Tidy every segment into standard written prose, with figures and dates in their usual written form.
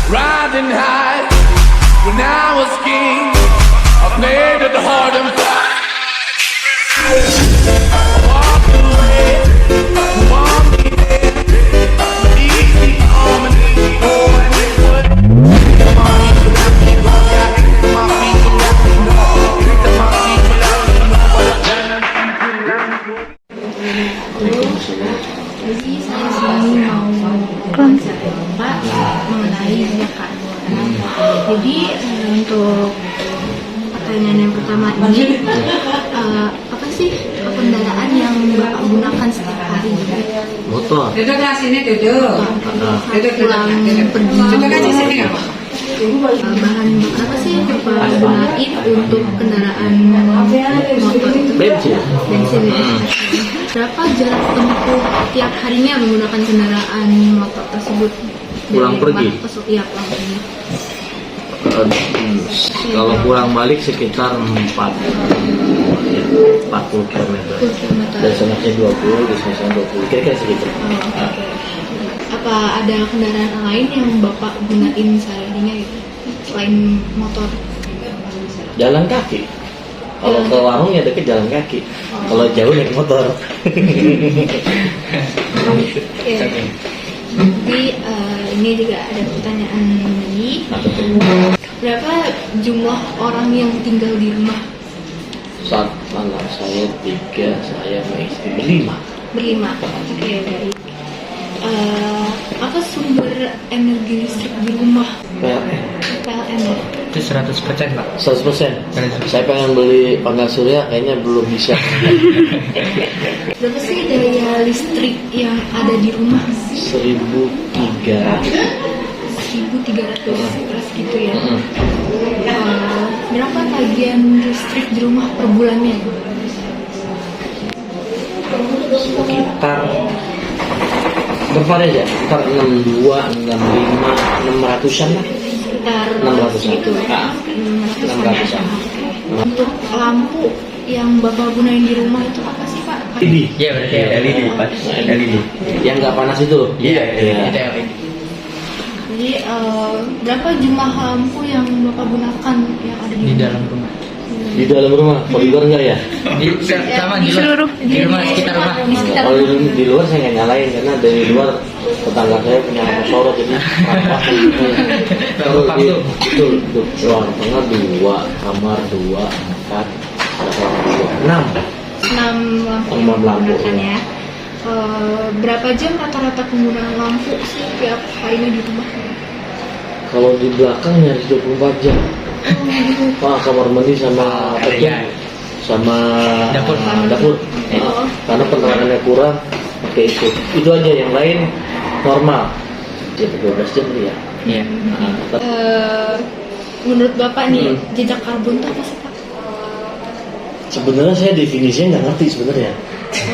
riding high. When I was king, I played it hard and fast. I walked away, you want me there, but easy on me, oh, and it would. Come on, you can have me, go, yeah, to my feet, so let me know. To my feet, so let me know, but I cannot Jadi saya mau Bapak mengenai zakat. Jadi untuk pertanyaan yang pertama ini, apa sih kendaraan yang Bapak gunakan setiap hari? Motor. Duduk lah sini, duduk. Duduk Pulang pergi. Duduk aja sini nggak apa? Bahan bakar apa sih yang Bapak gunain untuk kendaraan motor itu? Bensin. Bensin ya. Berapa jarak tempuh tiap harinya menggunakan kendaraan motor tersebut? Pulang pergi? Iya, pulang pergi. Kalau pulang balik sekitar 40 km. Dari sananya 20, dari sana 20, kira-kira segitu. Oke. Apa ada kendaraan lain yang Bapak gunain sehari-harinya gitu? Selain motor? Jalan kaki. Kalau ke warung ya deket jalan kaki. Kalau jauh naik motor. Oke. Jadi ini juga ada pertanyaan lagi. Berapa jumlah orang yang tinggal di rumah? Saat malam saya 3, saya sama istri berlima. Oke, baik. Apa sumber energi listrik di rumah? PLN ya? Itu 100% Pak. 100%. Saya pengen beli panel surya, kayaknya belum bisa. Berapa sih daya listrik yang ada di rumah? 1.300. 1.300 gitu ya. Berapa tagihan listrik di rumah per bulannya? Sekitar bervariasi ya, sekitar 62, 65, 600-an lah. Sekitar 600-an. gitu. 600-an. Untuk lampu yang Bapak gunain di rumah itu apa sih Pak? LED. Iya berarti LED Pak. LED. Yang nggak panas itu. Iya, Iya. itu LED. Jadi berapa jumlah lampu yang Bapak gunakan yang ada Di dalam rumah. Di dalam rumah, kalau di luar enggak ya? Sama di luar. Di rumah sekitar rumah. Kalau di luar saya nggak nyalain karena dari luar tetangga saya punya lampu sorot jadi rampas gitu. Kalau di itu ruang tengah 2, kamar 2, 4, 6 6 lampu yang digunakan ya. Berapa jam rata-rata penggunaan lampu sih tiap harinya di rumah? Kalau di belakang nyaris 24 jam. Pak, kamar mandi sama sama dapur. Karena penerangannya kurang, pakai itu. Itu aja, yang lain normal. Ya 12 jam ya. Iya. Menurut Bapak nih, jejak karbon itu apa sih Pak? Sebenarnya saya definisinya nggak ngerti sebenarnya.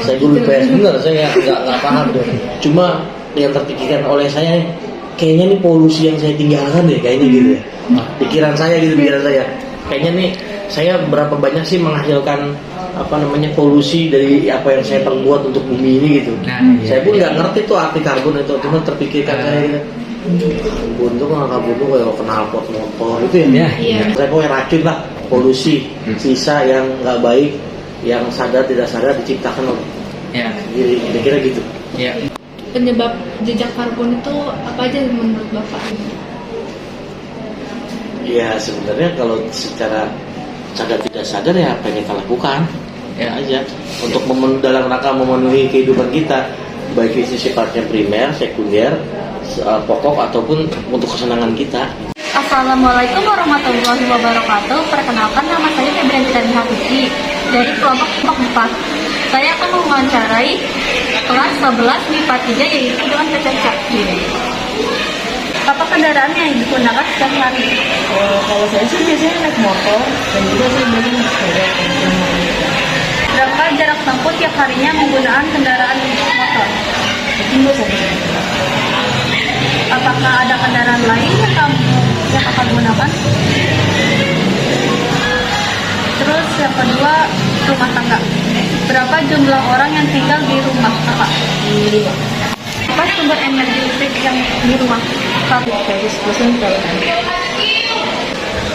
Saya guru IPS bener, saya nggak paham deh. Cuma yang terpikirkan oleh saya, kayaknya nih polusi yang saya tinggalkan deh, kayaknya gitu ya. Pikiran saya gitu, kayaknya nih saya berapa banyak sih menghasilkan polusi dari apa yang saya perbuat untuk bumi ini gitu. Saya pun nggak ngerti tuh arti karbon itu, cuma terpikirkan saya gitu. Karbon itu kayak knalpot motor itu ya. Iya. Saya pokoknya racun lah, polusi, sisa yang nggak baik, yang sadar tidak sadar diciptakan oleh diri, kira-kira gitu. Iya. Penyebab jejak karbon itu apa aja menurut Bapak? Ya sebenarnya kalau secara sadar tidak sadar ya apa yang kita lakukan ya aja untuk dalam rangka memenuhi kehidupan kita, baik itu sifatnya primer, sekunder, pokok ataupun untuk kesenangan kita. Assalamualaikum warahmatullahi wabarakatuh. Perkenalkan, nama saya Febrian Hafizi dari kelompok 4. Saya akan mewawancarai kelas 11 MIPA 3 yaitu dengan PCC. Apa kendaraan yang digunakan setiap hari? Kalau saya sih biasanya naik motor dan juga saya beli sepeda. Berapa jarak tempuh tiap harinya menggunakan kendaraan motor? Itu saya. Apakah ada kendaraan lain yang akan gunakan? Terus yang kedua, rumah tangga. Berapa jumlah orang yang tinggal di rumah Kakak? Apa sumber energi listrik yang di rumah 100% PLN.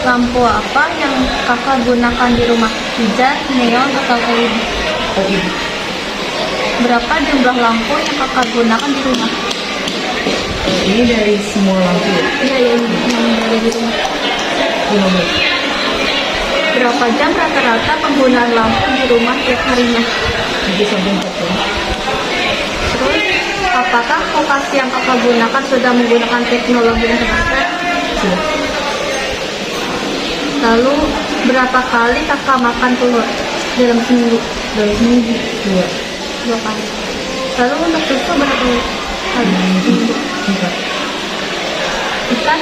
Lampu apa yang kakak gunakan di rumah? Hujan, neon, atau LED? LED. Berapa jumlah lampu yang kakak gunakan di rumah? Ini dari semua lampu ya? Iya, yang dari di rumah. 5 menit. Berapa jam rata-rata penggunaan lampu di rumah tiap harinya? 3-4 jam. Terus, apakah kulkas yang kakak gunakan sudah menggunakan teknologi internet? Sudah. Lalu, berapa kali kakak makan telur dalam seminggu? Dalam seminggu 2 kali. Lalu untuk susu berapa kali seminggu? 4. Ikan,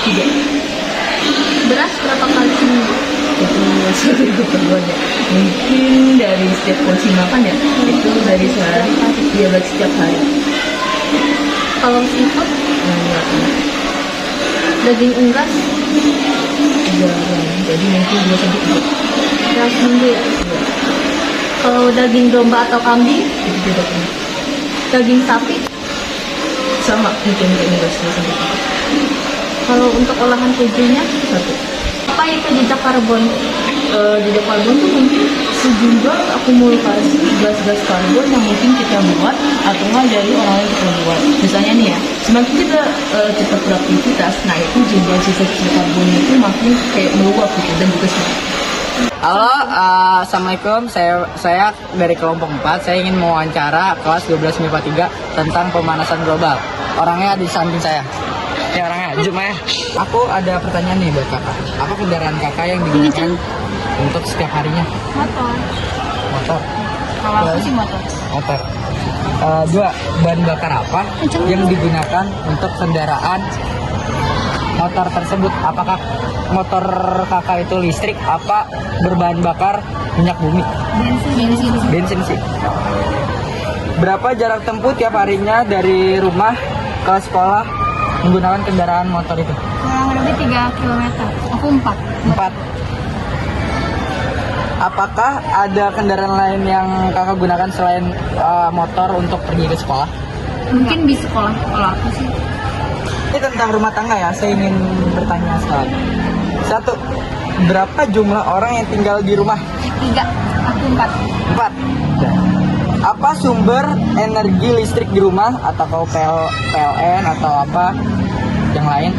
3. beras berapa kali seminggu? Itu satu keperluan ya. Mungkin dari setiap porsi makan ya. Itu dari sehari, dia berarti setiap hari. Kalau seafood, Enggak. daging unggas, 3 gram. Jadi mungkin 2-3. dalam seminggu ya. Kalau daging domba atau kambing, Itu tidak pernah. daging sapi, Sama mungkin enggak 2-3. kalau untuk olahan kejunya, 1. apa itu jejak karbon? Jejak karbon tuh mungkin sejumlah akumulasi gas-gas karbon yang mungkin kita buat atau nggak dari orang lain kita buat. Misalnya nih ya, semakin kita cepat beraktivitas, nah itu jumlah sisa-sisa karbon itu makin kayak meluap gitu dan juga semakin. Halo, assalamualaikum. Saya dari kelompok 4. Saya ingin mewawancara kelas 12 MIPA 3 tentang pemanasan global. Orangnya di samping saya. Ya orangnya, jom ya. Aku ada pertanyaan nih buat kakak. Apa kendaraan kakak yang digunakan untuk setiap harinya? Motor. Motor. Kalau aku sih motor. Motor. 2. Bahan bakar apa yang digunakan untuk kendaraan motor tersebut? Apakah motor kakak itu listrik apa berbahan bakar minyak bumi? Bensin sih. Berapa jarak tempuh tiap harinya dari rumah ke sekolah menggunakan kendaraan motor itu? Kurang lebih 3 km. Aku 4. 4. Apakah ada kendaraan lain yang kakak gunakan selain motor untuk pergi ke sekolah? Mungkin di sekolah. Kalau aku sih Ini tentang rumah tangga ya, saya ingin bertanya sekali. 1. Berapa jumlah orang yang tinggal di rumah? 3. Aku 4. 4. Apa sumber energi listrik di rumah atau PLN atau apa yang lain?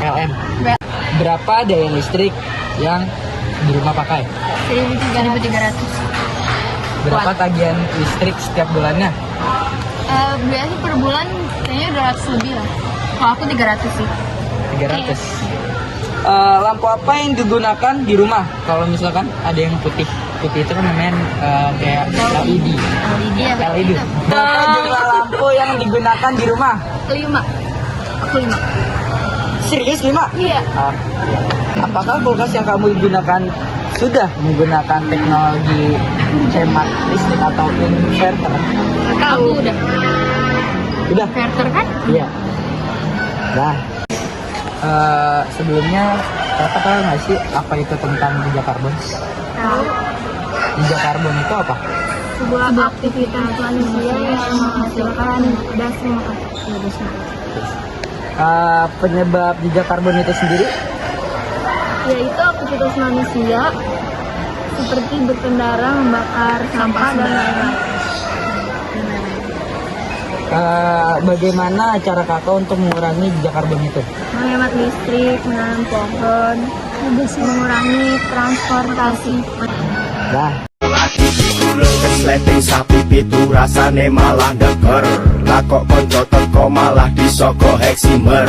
PLN. Berapa daya listrik yang di rumah pakai? 1.300. Berapa tagihan listrik setiap bulannya? Biasanya per bulan kayaknya 200 lebih lah. Kalau aku 300 sih. 300. Lampu apa yang digunakan di rumah? Kalau misalkan ada yang putih itu kan namanya kayak LED. Iya, LED. Berapa jumlah lampu yang digunakan di rumah? 5. Aku 5. Serius 5? Iya. Apakah kulkas yang kamu gunakan sudah menggunakan teknologi hemat listrik atau inverter? Aku udah. Udah? Inverter kan? Iya. Nah, sebelumnya kakak tahu nggak sih apa itu tentang jejak karbon? Tahu. Jejak karbon itu apa? Sebuah aktivitas manusia yang menghasilkan gas rumah kaca. Penyebab jejak karbon itu sendiri? Yaitu aktivitas manusia seperti berkendara, membakar sampah dan lain-lain. Bagaimana cara kakak untuk mengurangi jejak karbon itu? Menghemat listrik, menanam pohon, mengurangi transportasi. Nah, Kesleting sapi pitu rasane malah deker. Lah kok konco teko malah disoko heksimer.